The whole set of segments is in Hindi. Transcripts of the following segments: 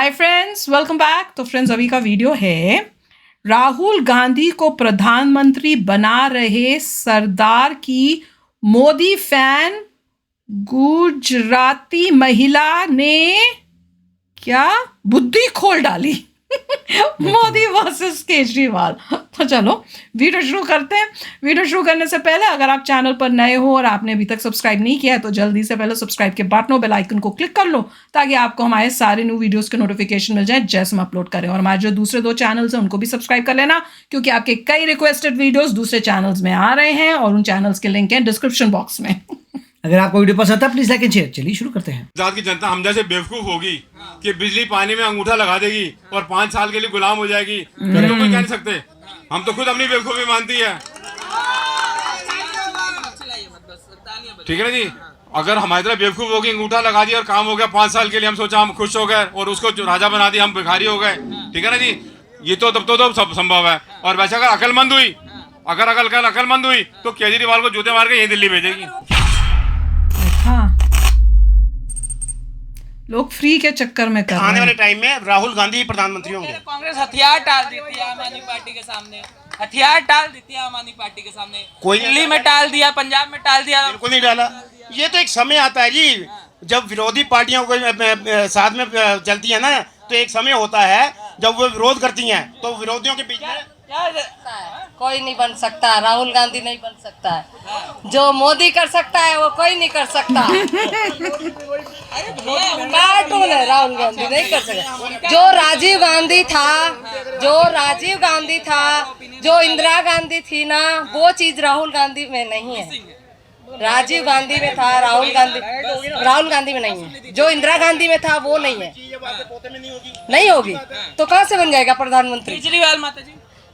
Hi friends, welcome back. तो फ्रेंड्स, अभी का वीडियो है राहुल गांधी को प्रधानमंत्री बना रहे सरदार की मोदी फैन गुजराती महिला ने क्या बुद्धि खोल डाली। मोदी वर्सेस केजरीवाल। तो चलो वीडियो शुरू करते हैं। वीडियो शुरू करने से पहले अगर आप चैनल पर नए हो और आपने अभी तक सब्सक्राइब नहीं किया है तो जल्दी से पहले सब्सक्राइब के बटन बेल आइकन को क्लिक कर लो ताकि आपको हमारे सारे न्यू वीडियोस के नोटिफिकेशन मिल जाए जैसे हम अपलोड करें। और हमारे जो दूसरे 2 चैनल्स हैं उनको भी सब्सक्राइब कर लेना क्योंकि आपके कई रिक्वेस्टेड वीडियोस दूसरे चैनल्स में आ रहे हैं और उन चैनल्स के लिंक हैं डिस्क्रिप्शन बॉक्स में। अगर आपको वीडियो पसंद आता है प्लीज लाइक एंड शेयर। चलिए शुरू करते हैं। गुजरात की जनता हम जैसे बेवकूफ होगी कि बिजली पानी में अंगूठा लगा देगी और 5 साल के लिए गुलाम हो जाएगी, फिर तो कोई कह नहीं सकते। हम तो खुद अपनी बेवकूफी मानती है, ठीक है ना जी। अगर हमारी तरह बेवकूफ होगी, अंगूठा लगा दिया और काम हो गया 5 साल के लिए, हम सोचा हम खुश हो गए और उसको राजा बना दिया, हम भिखारी हो गए, ठीक है ना जी। ये तो तब तो सब संभव है। और वैसे अगर अकलमंद हुई, अकलमंद हुई तो केजरीवाल को जूते मार के यही दिल्ली भेजेगी। हाँ, लोग फ्री के चक्कर में कर रहे हैं। आने वाले टाइम में राहुल गांधी प्रधानमंत्री होंगे। कांग्रेस हथियार टाल देती है आम आदमी पार्टी के सामने, हथियार टाल देती है आम आदमी पार्टी के सामने। कोई दिल्ली में टाल दिया, पंजाब में टाल दिया, बिल्कुल नहीं डाला। ये तो एक समय आता है जी, जब विरोधी पार्टियों को साथ में चलती है ना, तो एक समय होता है जब वो विरोध करती हैं, तो विरोधियों के बीच में कोई नहीं बन सकता। राहुल गांधी नहीं बन सकता है। जो मोदी कर सकता है वो कोई नहीं कर सकता। कार्टून है, राहुल गांधी नहीं कर सकता। जो राजीव गांधी था, जो इंदिरा गांधी थी ना, वो चीज राहुल गांधी में नहीं है। राजीव गांधी में था, राहुल गांधी में नहीं है। जो इंदिरा गांधी में था वो नहीं है, नहीं होगी तो कहाँ से बन जाएगा प्रधानमंत्री? केजरीवाल माता जी,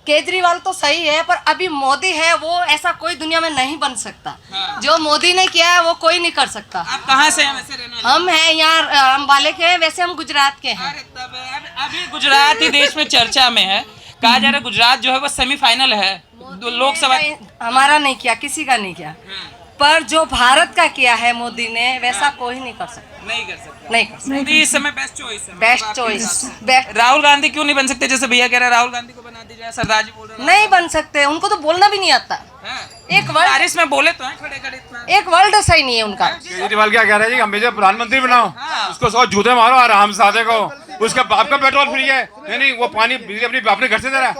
केजरीवाल तो सही है पर अभी मोदी है, वो ऐसा कोई दुनिया में नहीं बन सकता। जो मोदी ने किया है वो कोई नहीं कर सकता। आप कहाँ से हैं वैसे रहने वाले? हम हैं यहाँ अम्बाले के हैं, वैसे हम गुजरात के हैं। अरे तब अभी गुजरात ही देश में चर्चा में है। कहा जा रहा है गुजरात जो है वो सेमीफाइनल है लोकसभा। हमारा नहीं किया, किसी का नहीं किया, पर जो भारत का किया है मोदी ने वैसा कोई नहीं कर सकता। नहीं कर सकता, नहीं कर सकता। मोदी इस समय बेस्ट चॉइस है। Best choice. राहुल गांधी क्यों नहीं बन सकते? जैसे भैया कह रहे हैं राहुल गांधी को बना दीजिए, सरदार जी बोल रहे हैं नहीं बन सकते, उनको तो बोलना भी नहीं आता। एक वर्ड बारिश में बोले तो हैं खड़े खड़े इतना। एक वर्ड सही नहीं है उनका। केजरीवाल क्या कह रहे हैं जी, हम मुझे प्रधानमंत्री बनाओ, उसको 100 जूते मारो आराम सादे को, उसका बाप का पेट्रोल फ्री है। नहीं, वो पानी बिजली अपने घर से दे रहा है।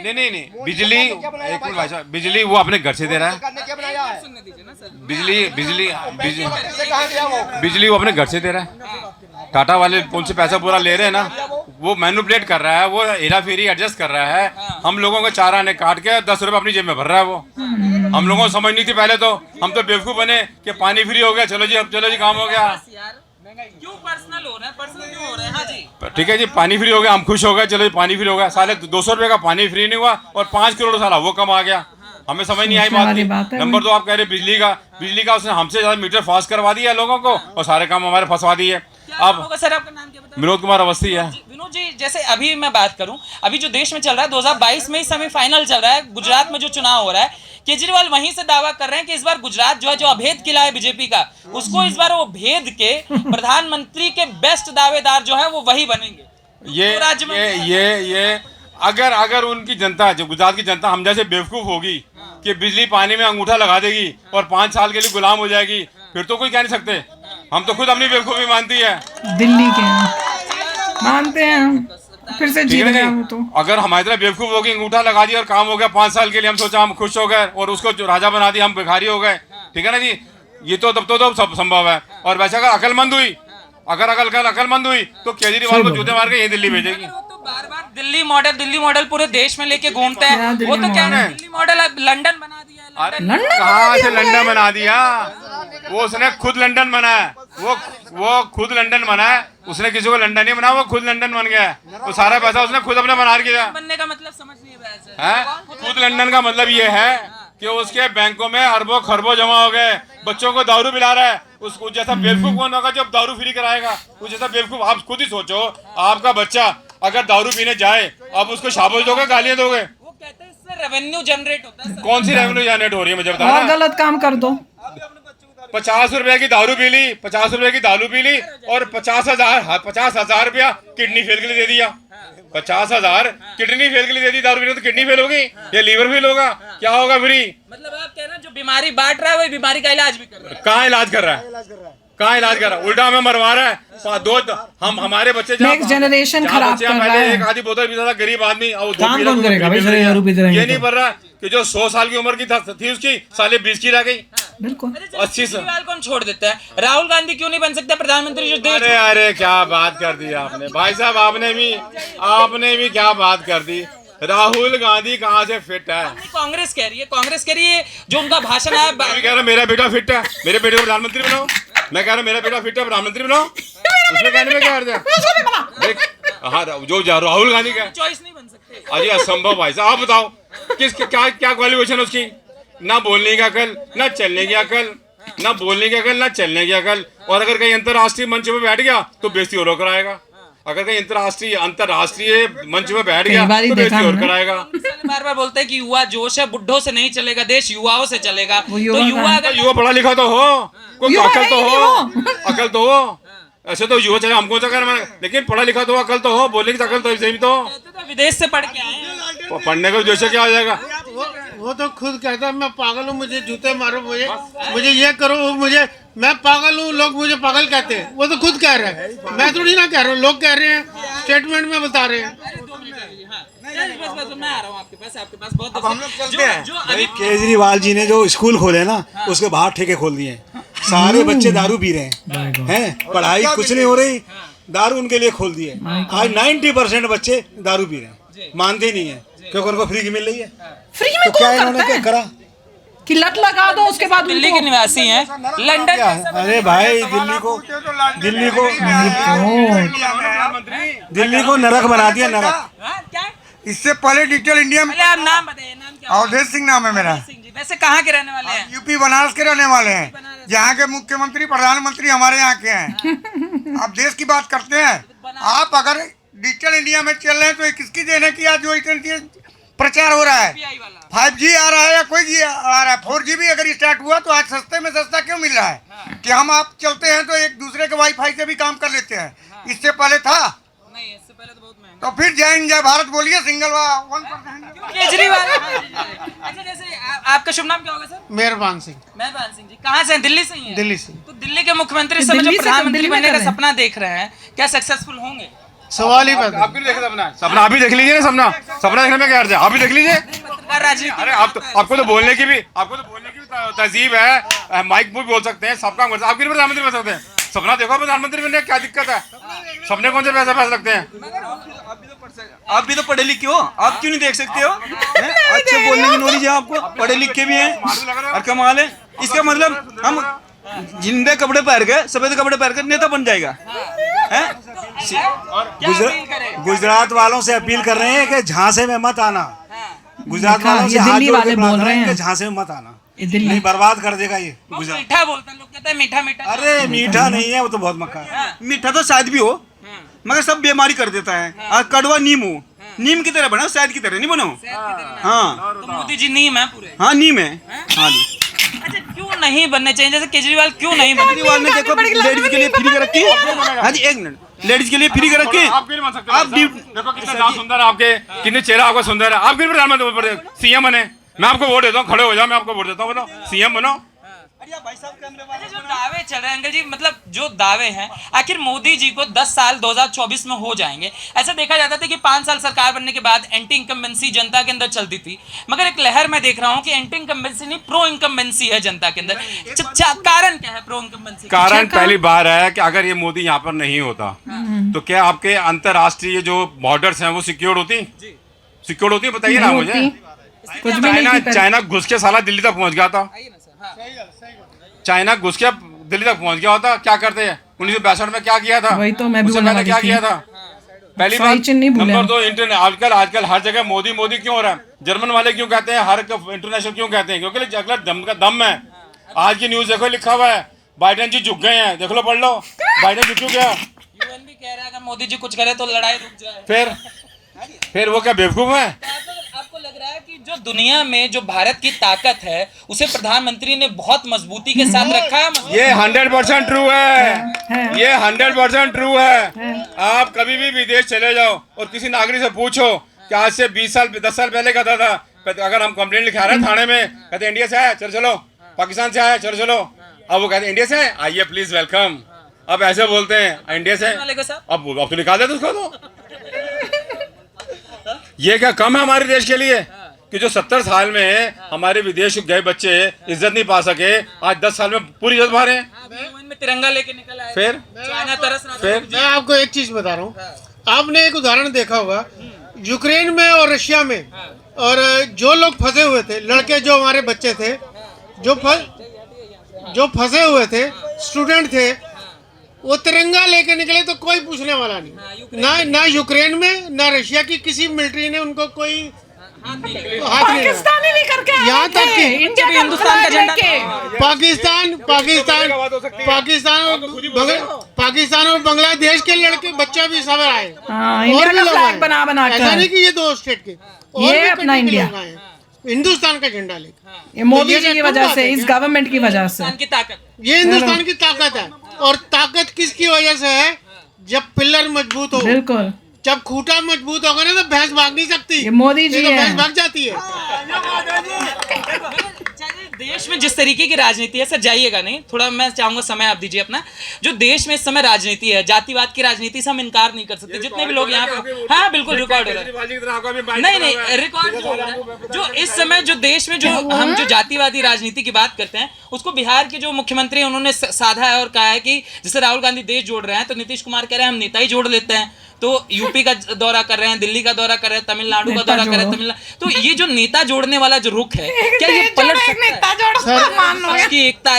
नहीं, बिजली एक मिनट भाई साहब, बिजली वो अपने घर से दे रहा है। बिजली वो अपने घर से दे रहा है। टाटा वाले उनसे पैसा पूरा ले रहे हैं ना, वो मैनिपुलेट कर रहा है, वो हेरा फेरी एडजस्ट कर रहा है। हम लोगों को 4 आने काट के 10 रुपए अपनी जेब में भर रहा है वो। हम लोगों को समझ नहीं थी पहले, तो हम तो बेवकूफ बने कि पानी फ्री हो गया, चलो जी काम हो गया। क्यों पर्सनल हो रहा है? पर्सनल क्यों हो रहा है? हाँ जी, ठीक है जी, पानी फ्री हो गया, हम खुश हो गए, चलो जी पानी फ्री हो गया। साले 200 रुपए का पानी फ्री नहीं हुआ और 5 करोड़ साला वो कम आ गया। हमें समझ नहीं आई बात की। नंबर 2 आप कह रहे बिजली का उसने हमसे ज्यादा मीटर फास्ट करवा दिया लोगों को और सारे काम हमारे फंसवा दिए। अब सर आपका नाम क्या बताइए? विनोद कुमार अवस्थी है। विनोद जी, जैसे अभी मैं बात करूं, अभी जो देश में चल रहा है 2022 में ही सेमीफाइनल चल रहा है, गुजरात में जो चुनाव हो रहा है, केजरीवाल वहीं से दावा कर रहे हैं कि इस बार गुजरात जो है, जो अभेद किला है बीजेपी का, उसको इस बार वो भेद के प्रधानमंत्री के बेस्ट दावेदार जो है वो वही बनेंगे। ये राज्य में ये अगर उनकी जनता, जो गुजरात की जनता हम जैसे बेवकूफ होगी कि बिजली पानी में अंगूठा लगा देगी और 5 साल के लिए गुलाम हो जाएगी, फिर तो कोई कह नहीं सकते। हम तो खुद अपनी बेवकूफी मानती है। दिल्ली के मानते हैं हम, फिर से जीत गए वो तो। अगर हमारी तरह बेवकूफ होगी, अंगूठा लगा दिया और काम हो गया 5 साल के लिए, हम सोचा हम खुश हो गए और उसको राजा बना दिया, हम भिखारी हो गए, ठीक है ना जी। ये तो तब तो सब संभव है। और वैसे अगर अकलमंद हुई तो केजरीवाल को जूते मार के यही दिल्ली भेजेगी। बार बार दिल्ली मॉडल पूरे देश में लेके घूमते हैं। वो तो क्या है, दिल्ली मॉडल लंदन बना दिया। कहाँ से लंदन बना दिया? वो उसने खुद लंदन बनाया। वो खुद लंदन बनाया, उसने किसी को लंदन नहीं बनाया, वो खुद लंदन बन गया। वो सारा पैसा उसने खुद अपने बना किया। बनने का मतलब समझ नहीं है। खुद लंदन का मतलब ये है कि उसके बैंकों में अरबों खरबों जमा हो गए, बच्चों को दारू पिला रहा है। उसको जैसा बेवकूफ कौन होगा जब दारू फ्री कराएगा? उस जैसा बेवकूफ आप खुद ही सोचो। आपका बच्चा अगर दारू पीने जाए, आप उसको शाबाश दोगे, गालियां दोगे? वो कहते हैं इससे रेवेन्यू जनरेट होता है। कौन सी रेवेन्यू जनरेट हो रही है मुझे बताओ। और गलत काम कर दो 50 रुपए की दारू पी ली, 50 रुपए की दारू पी ली और 50,000 रुपया किडनी फेल के लिए दे दिया। 50,000 किडनी फेल के लिए दे दी। दारू पीने तो किडनी फेल होगी या लीवर फेल होगा, क्या होगा फ्री? मतलब आप कह रहे हैं जो बीमारी बांट रहा है वही बीमारी का इलाज भी कर रहा है। कहाँ इलाज कर रहा है? कहाँ इलाज कर रहा है? उल्टा हमें मरवा रहा है। हम हमारे बच्चे Next generation खराब कर रहा है। एक आधी बोतल पीता था गरीब आदमी, और काम कौन करेगा भाई, सारे दारू पीते रहेंगे ये नहीं तो। पड़ रहा कि जो 100 साल की उम्र की थी उसकी साले 20 की रह गई। बिल्कुल। अच्छा, 80 से। केजरीवाल को हम छोड़ देते हैं, राहुल गांधी क्यों नहीं बन सकते प्रधानमंत्री जो देश? अरे अरे क्या बात कर दी आपने भाई साहब, आपने भी क्या बात कर दी। राहुल गांधी कहाँ से फिट है? कांग्रेस कह रही है जो उनका भाषण है। मैं कह रहा मेरा बेटा फिट है, मेरे बेटे को प्रधानमंत्री बनाओ। मैं कह रहा मेरा बेटा फिट है, प्रधानमंत्री बनाओ। उसमें कहने में क्या अर्थ है? हाँ, जो राहुल गांधी का चॉइस नहीं बन सकते। अरे असंभव भाई साहब। आप बताओ क्या क्वालिफिकेशन उसकी? ना बोलने की अकल, ना चलने की अकल, ना बोलने की अकल, ना चलने की अकल। और अगर कहीं अंतर्राष्ट्रीय मंच पे बैठ गया तो बेइज्जती और कराएगा। अगर कहीं अंतर्राष्ट्रीय मंच पे बैठ गया तो बेइज्जती और कराएगा। बार बार बोलते हैं कि युवा जोश है, बुड्ढों से नहीं चलेगा, देश युवाओं से चलेगा। तो युवा पढ़ा लिखा तो हो, कोई अकल तो हो, अकल तो हो। ऐसे तो युवा चले, हमको कर, लेकिन पढ़ा लिखा तो अकल तो हो, बोलने की अकल तो सही तो। विदेश से पढ़ के आए हैं, पढ़ने का उद्देश्य क्या हो जाएगा? वो तो खुद कहता है मैं पागल हूँ, मुझे जूते मारो, मुझे ये करो, मुझे मैं पागल हूँ, लोग मुझे पागल कहते हैं। वो तो खुद कह रहे हैं, मैं थोड़ी ना कह रहा हूँ, लोग कह रहे हैं, स्टेटमेंट में बता रहे हैं। बस मैं आ रहा हूँ आपके पास बहुत। अब हम लोग चलते हैं भाई। केजरीवाल जी ने जो स्कूल खोले ना, उसके बाहर ठेके खोल दिए। सारे बच्चे दारू पी रहे हैं, पढ़ाई कुछ नहीं हो रही, दारू उनके लिए खोल दिए। आज 90% बच्चे दारू पी रहे हैं, मानते ही नहीं है क्योंकि उनको फ्री की मिल रही है। फ्री में तो क्या कौन इन्होंने करता क्या है करा? कि लत लगा दो उसके बाद दिल्ली के निवासी हैं, लंदन क्या है? अरे भाई दिल्ली को नरक बना दिया, नरक। क्या? इससे पहले डिजिटल इंडिया में पहले आप नाम बताइए, नाम क्या? अवधेश सिंह नाम है मेरा। सिंह जी, वैसे कहाँ के रहने वाले हैं? यूपी बनारस के रहने वाले हैं, जहाँ के मुख्यमंत्री प्रधानमंत्री हमारे यहाँ के हैं। आप देश की बात करते हैं। आप अगर डिजिटल इंडिया में चल रहे हैं तो ये किसकी देन है कि आज जो इतनी प्रचार हो रहा है? 5G आ रहा है या कोई जी आ रहा है? 4G भी अगर स्टार्ट हुआ तो आज सस्ते में सस्ता क्यों मिल रहा है? कि हम आप चलते हैं तो एक दूसरे के वाईफाई से भी काम कर लेते हैं। इससे पहले था नहीं, इससे पहले तो बहुत महंगा। तो फिर जय हिंद जय भारत बोलिए, सिंगल 1%। केजरीवाल। अच्छा, जैसे आपका शुभ नाम क्या होगा सर? मेहरबान सिंह, मेहरबान सिंह जी। कहाँ से हैं? दिल्ली से ही हैं? दिल्ली से। तो दिल्ली के मुख्यमंत्री इस समय जो दिल्ली से प्रधानमंत्री दिल्ली में बनने का कर रहे हैं। सपना देख रहे हैं, क्या सक्सेसफुल होंगे? सवाल ही बात आप क्यों नहीं देखे सपना आप भी देख लीजिए ना। सपना देखने में क्या अर्थ है? आप भी देख लीजिए। पत्रकार राजनीति अरे आपको तो बोलने की भी तहजीब है, माइक भी बोल सकते हैं, सबका आप क्यों प्रधानमंत्री बन सकते हैं? सपना देखो प्रधानमंत्री बनने, क्या दिक्कत है? सपने कौन से पैसा लगते हैं? आप भी तो पढ़े लिखे हो, आप क्यों नहीं देख सकते हो? अच्छे बोलने की नॉलेज है आपको, पढ़े लिखे भी हैं और कमाल है। इसका मतलब हम जिंदे कपड़े पहन के, सफेद कपड़े पहन के नेता बन जाएगा हैं? गुजरात वालों से अपील कर रहे हैं कि झांसे में मत आना। गुजरात वालों से हाथ दिल्ली जोड़ के वाले बोल प्रार्थना रहे है कि हैं। झांसे में मत आना, ये दिल्ली नहीं बर्बाद कर देगा ये बहुत गुजरात। मीठा बोलते हैं लोग, कहते हैं मीठा मीठा। अरे मीठा नहीं है, वो तो बहुत मक्का है। मीठा तो शायद भी हो, मगर सब बीमारी कर देता है। आज कड़वा नीम हो, नीम की तरह बनो, शायद की तरह नहीं बनो। हाँ तो मोदी जी नीम है पूरे। हाँ, नीम है। हाँ जी। अच्छा, क्यों नहीं बनने चाहिए? जैसे केजरीवाल क्यों नहीं बनने? केजरीवाल ने देखो लेडीज के लिए फ्री कर रखी है। हाँ जी, एक मिनट, लेडीज के लिए फ्री कर रखी है। आप क्यों नहीं बन सकते? आप देखो कितना नाम सुंदर है आपके, कितने चेहरा आपका सुंदर है। आप क्यों प्रधानमंत्री सीएम बने? मैं आपको वोट देता हूँ, खड़े हो जाओ, मैं आपको वोट देता हूँ, बताओ सीएम बनो। अच्छा, जो दावे चल रहे हैं अंकल जी, मतलब जो दावे हैं, आखिर मोदी जी को 10 साल 2024 में हो जाएंगे। ऐसा देखा जाता था कि 5 साल सरकार बनने के बाद एंटी इनकम्बेंसी जनता के अंदर चलती थी, मगर एक लहर मैं देख रहा हूं कि एंटी इनकम्बेंसी नहीं, प्रो इनकम्बेंसी है जनता के अंदर। कारण क्या है प्रो इनकम्बेंसी? कारण पहली बार है कि अगर ये मोदी यहाँ पर नहीं होता तो क्या आपके अंतरराष्ट्रीय जो बॉर्डर्स हैं वो सिक्योर होती? बताइए ना मुझे। कुछ भी नहीं थी। चाइना घुस के साला दिल्ली तक पहुंच गया था। चाइना घुस के दिल्ली तक पहुंच गया होता, क्या करते हैं? 1962 में क्या किया था? वही तो मैं भी उससे बोलने पहले वाली क्या थी। किया था? पहली सही चिन्ह नहीं बात। भूले नंबर हम। 2, इंटरनेट आजकल हर जगह मोदी क्यों हो रहा है? जर्मन वाले क्यों कहते हैं हर इंटरनेशनल क्यों कहते हैं? क्योंकि अगला दम का दम है। आज की न्यूज देखो, लिखा हुआ है बाइडेन जी झुक गए हैं, देख लो, पढ़ लो, बाइडेन झुक क्यों गया? यूएन भी कह रहा है अगर मोदी जी कुछ करे तो लड़ाई रुक जाए। फिर वो क्या बेवकूफ है? आपको लग रहा है कि जो दुनिया में जो भारत की ताकत है उसे प्रधानमंत्री ने बहुत मजबूती के साथ रखा है। ये 100% ट्रू है, ये 100% ट्रू है। आप कभी भी विदेश चले जाओ और किसी नागरिक से पूछो कि आज से 20 साल 10 साल पहले कहता था, अगर हम कंप्लेंट लिखा रहे हैं थाने में, कहते इंडिया से आए चलो चलो, पाकिस्तान से आए चलो चलो। अब वो कहते इंडिया से आए, आइए प्लीज वेलकम। अब ऐसे बोलते हैं इंडिया से, अब तो निकाल देते उसको। तो ये क्या कम है हमारे देश के लिए कि जो 70 साल में हमारे विदेश गए बच्चे इज्जत नहीं पा सके, आज 10 साल में पूरी इज्जत पा रहे हैं। में तिरंगा लेके निकल आए, फिर मैं आपको एक चीज बता रहा हूँ, आपने एक उदाहरण देखा होगा यूक्रेन में और रशिया में, और जो लोग फंसे हुए थे, लड़के जो हमारे बच्चे थे जो फंसे हुए थे, स्टूडेंट थे, वो तिरंगा लेके निकले तो कोई पूछने वाला नहीं। ना यूक्रेन में ना रशिया की किसी मिलिट्री ने उनको कोई हाथ पाकिस्तानी भी करके यहाँ तक कि इंडिया का हिंदुस्तान का झंडा पाकिस्तान और बांग्लादेश के लड़के बच्चे भी सब आए, इंडिया का फ्लैग बना बना कर। ऐसा नहीं कि ये 2 स्टेट के, और ये भी अपना कंट्री के इंडिया लोग आए हैं, हिंदुस्तान का झंडा लेकर। ये मोदी जी की वजह से, इस गवर्नमेंट की वजह से, की ताकत, ये हिंदुस्तान की ताकत है। और ताकत किसकी वजह से है? जब पिलर मजबूत हो, बिल्कुल। जब खूंटा मजबूत होगा ना तो भैंस भाग नहीं सकती, ये मोदी जी तो है। भैंस भाग जाती है। देश में जिस तरीके की राजनीति है, सर जाइएगा नहीं, थोड़ा मैं चाहूंगा समय आप दीजिए अपना। जो देश में इस समय राजनीति है, जातिवाद की राजनीति से हम इनकार नहीं कर सकते। जितने भी लोग यहाँ पे, हाँ बिल्कुल रिकॉर्ड हो रहा है, नहीं रिकॉर्ड हो रहा है। जो इस समय जो देश में जो हम जो जातिवादी राजनीति की बात करते हैं, उसको बिहार के जो मुख्यमंत्री हैं उन्होंने साधा है और कहा है कि जैसे राहुल गांधी देश जोड़ रहे हैं, तो नीतीश कुमार कह रहे हैं हम नेता ही जोड़ लेते हैं। तो यूपी का दौरा कर रहे हैं, दिल्ली का दौरा कर रहे हैं, तमिलनाडु का दौरा कर रहे हैं, तमिलनाडु। तो ये जो नेता जोड़ने वाला जो रुख है, क्या ये पलट सकता है इसकी एकता?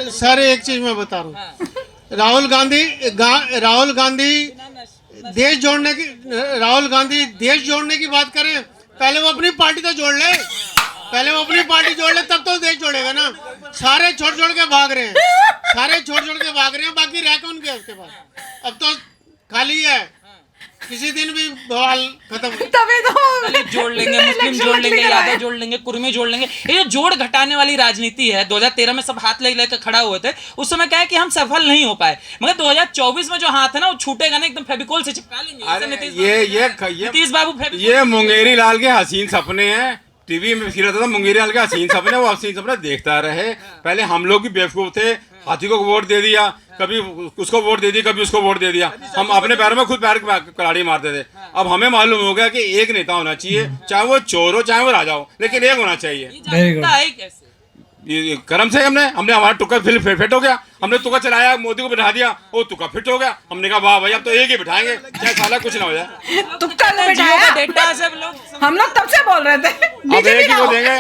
सर एक चीज मैं बता रहा हूँ, राहुल गांधी देश जोड़ने की बात करें, पहले वो अपनी पार्टी तो जोड़ ले, तब तो देश जोड़ेगा ना। सारे छोड़ के भाग रहे हैं, बाकी रह कौन गया उसके पास? अब तो खाली है, किसी दिन भी बवाल खत्म। तभी तो जोड़ लेंगे, मुस्लिम जोड़ लेंगे, यादव जोड़ लेंगे, कुर्मी जोड़ लेंगे। ये जो जोड़ घटाने वाली राजनीति है, 2013 में सब हाथ लेकर खड़ा हुए थे, उस समय क्या है कि हम सफल नहीं हो पाए, मगर 2024 में जो हाथ है ना वो छूटेगा ना, एकदम फेविकोल से चिपका लेंगे। नीतीश बाबू ये मुंगेरी लाल के हसीन सपने हैं। टीवी में फिर था मुंगेरी लाल के हसीन सपने, वो हसीन सपने देखता रहे। पहले हम लोग भी बेवकूफ थे, हाथी को वोट दे दिया, कभी उसको वोट दे दी, कभी उसको वोट दे दिया, हम अपने पैरों में खुद पैर कलाड़ी मारते थे। अब हमें मालूम हो गया कि एक नेता होना चाहिए, चाहे वो चोर हो चाहे वो राजा हो, लेकिन एक होना चाहिए। ये कर्म से हमने हमारा तुक्का फिट हो गया, हमने तुक्का चलाया, मोदी को बिठा दिया, वो तुक्का फिट हो गया। हमने कहा वाह भाई अब तो एक ही बिठाएंगे, चाहे साला कुछ ना हो जाए। तुक्का बिठाया, हम लोग तब से बोल रहे थे अब एक ही को देंगे,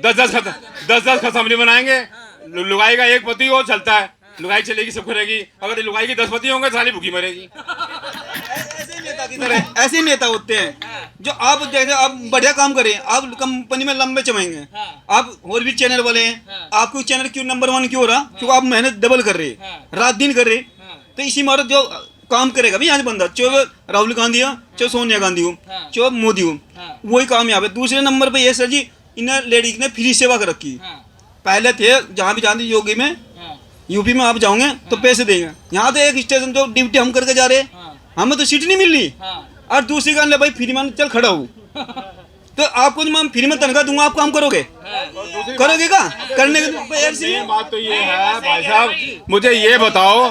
10 खसमनी बनाएंगे। लुगाई का एक पति हो चलता है, लुगाई चलेगी सब करेगी, अगर लुगाई की 10 पति होंगे साली भूखी मरेगी। ऐसे नेता होते हैं जो आप जैसे आप बढ़िया काम करें, आप कंपनी में लंबे चमेंगे, आप और भी चैनल वाले हैं, आपको चैनल क्यों नंबर 1 क्यों हो रहा? क्योंकि आप मेहनत डबल कर रहे, रात दिन कर रहे। तो इसी मारो जो काम करेगा भी यहाँ से बंदा, चाहे राहुल गांधी हो, चाहे सोनिया गांधी हो, चाहे मोदी हो, वही कामयाब है। दूसरे नंबर पर ये सर जी, इन लेडीज ने फ्री सेवा कर रखी। पहले थे जहाँ भी जानते योगी में, यूपी में आप जाओगे तो पैसे देंगे, यहाँ तो एक स्टेशन जो ड्यूटी हम करके जा रहे, हमें तो सीट नहीं मिल रही, और दूसरी गाने भाई फ्री में चल खड़ा हो, तो आपको मैं फ्री में तनख्वाह दूंगा, आप काम करोगे क्या करने की बात तो ये है भाई साहब। मुझे ये बताओ,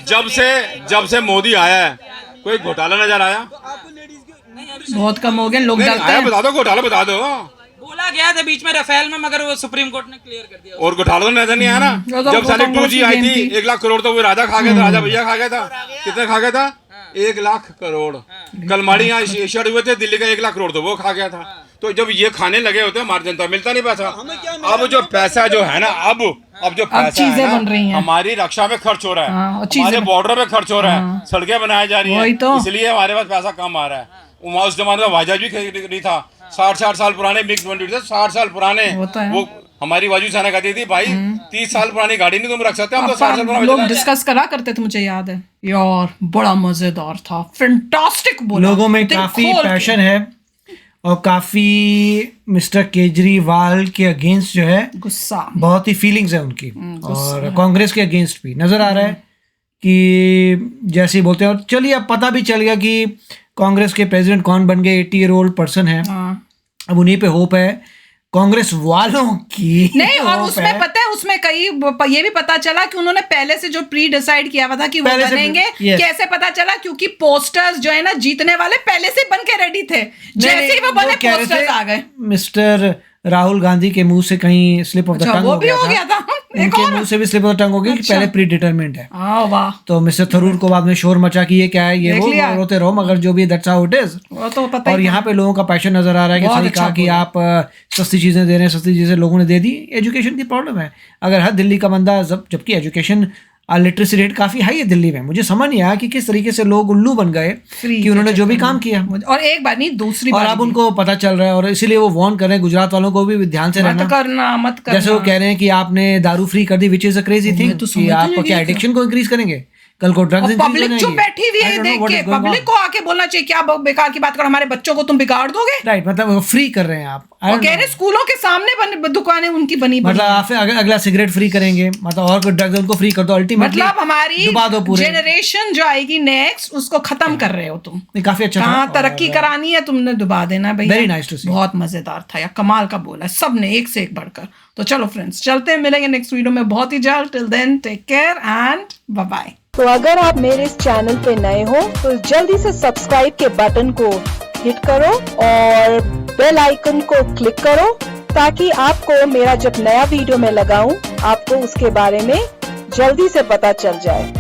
जब से मोदी आया है कोई घोटाला नजर आया? बहुत कम हो गए लोग, डरते हैं। बता दो घोटाला, बता दो। बोला गया था बीच में राफेल में, मगर वो सुप्रीम कोर्ट ने क्लियर कर दिया। और घोटाला तो नजर नहीं आया ना। जब साले 2G आई थी 1 लाख करोड़, तो वो राजा खा गया था, राजा भैया खा गया था। कितने खा गया था? 1 लाख करोड़। कलमाड़ी यहाँ एशियाड हुए थे, दिल्ली का 1 लाख करोड़ तो वो खा गया था। तो जब ये खाने लगे होते हैं, हमारी जनता मिलता नहीं पैसा। अब जो पैसा जो है ना, अब जो पैसा चीजें बन रही हैं, हमारी रक्षा में खर्च हो रहा है, हमारे बॉर्डर पे खर्च हो रहा है, सड़कें बनाई जा रही है, इसलिए हमारे पास पैसा कम आ रहा है। उस जमाने में वाजपेयी भी नहीं था, 60 साल पुराने MiG-20 थे, 60 साल पुराने। वो हमारी वायुसेना कहती थी भाई 30 साल पुरानी गाड़ी नहीं तुम रख सकते, हम तो 60 साल पुरानी। लोग डिस्कस करा करते थे, मुझे याद है यार, बड़ा मजेदार था, फैंटास्टिक। लोगों में काफी पैशन है और काफी मिस्टर केजरीवाल के अगेंस्ट जो है गुस्सा, बहुत ही फीलिंग्स है उनकी, और कांग्रेस के अगेंस्ट भी नजर आ रहा है कि जैसे ही बोलते हैं। और चलिए अब पता भी चल गया कि कांग्रेस के प्रेसिडेंट कौन बन गए, 80 ईयर ओल्ड पर्सन है। अब उन्हीं पे होप है, कांग्रेस वालों की नहीं। और उसमें पता है, उसमें कई ये भी पता चला कि उन्होंने पहले से जो प्री डिसाइड किया हुआ था कि वो बनेंगे। कैसे पता चला? क्योंकि पोस्टर्स जो है ना जीतने वाले पहले से बन के रेडी थे, जैसे ही वो बने पोस्टर्स आ गए। मिस्टर राहुल गांधी के मुंह से कहीं स्लिप ऑफ द टंग वो भी हो गया था, उनके मुंह से भी स्लिप ऑफ द टंग हो गई कि पहले प्री डिटरमिनेड है। वाह। तो मिस्टर थरूर को बाद में शोर मचा कि ये क्या है, ये वो रोते रहो, मगर जो भी दैट्स हाउ इट इज। तो पता और यहाँ पे लोगों का पैशन नजर आ रहा है कि सही कहा कि आप सस्ती चीजें दे रहे हैं, सस्ती चीजें लोगों ने दे दी। एजुकेशन की प्रॉब्लम है। अगर हर दिल्ली का बंदा, जबकि एजुकेशन लिटरेसी रेट काफी हाई है दिल्ली में, मुझे समझ नहीं आया कि किस तरीके से लोग उल्लू बन गए कि उन्होंने जो भी काम किया। और एक बार नहीं, दूसरी बार, और अब उनको पता चल रहा है, और इसीलिए वो वार्न कर रहे हैं गुजरात वालों को भी ध्यान से रहना, मत करना। जैसे वो कह रहे हैं कि आपने दारू फ्री कर दी, which is a crazy thing, कि आप क्या एडिक्शन को इंक्रीज करेंगे, कल को ड्रग्स पब्लिक जो बैठी हुई है देख के, पब्लिक को आके बोलना चाहिए क्या बेकार की बात करो, हमारे बच्चों को तुम बिगाड़ दोगे। राइट, मतलब फ्री कर रहे हैं आप। और कह रहे स्कूलों के सामने दुकानें उनकी बनी, मतलब आप अगला सिगरेट फ्री करेंगे, मतलब और कोई ड्रग्स उनको फ्री कर दो। अल्टीमेटली मतलब हमारी जनरेशन जो आएगी नेक्स्ट, उसको खत्म कर रहे हो तुम। काफी अच्छा, कहाँ तरक्की करानी है, तुमने डुबा देना भैया। वेरी नाइस टू सी। बहुत मजेदार था, या कमाल का बोला सबने, एक से एक बढ़कर। तो चलो फ्रेंड्स, चलते हैं, मिलेंगे नेक्स्ट वीडियो में बहुत ही जल्द। Till then take care and bye bye. तो अगर आप मेरे इस चैनल पे नए हो तो जल्दी से सब्सक्राइब के बटन को हिट करो और बेल आइकन को क्लिक करो, ताकि आपको मेरा जब नया वीडियो मैं लगाऊं आपको उसके बारे में जल्दी से पता चल जाए।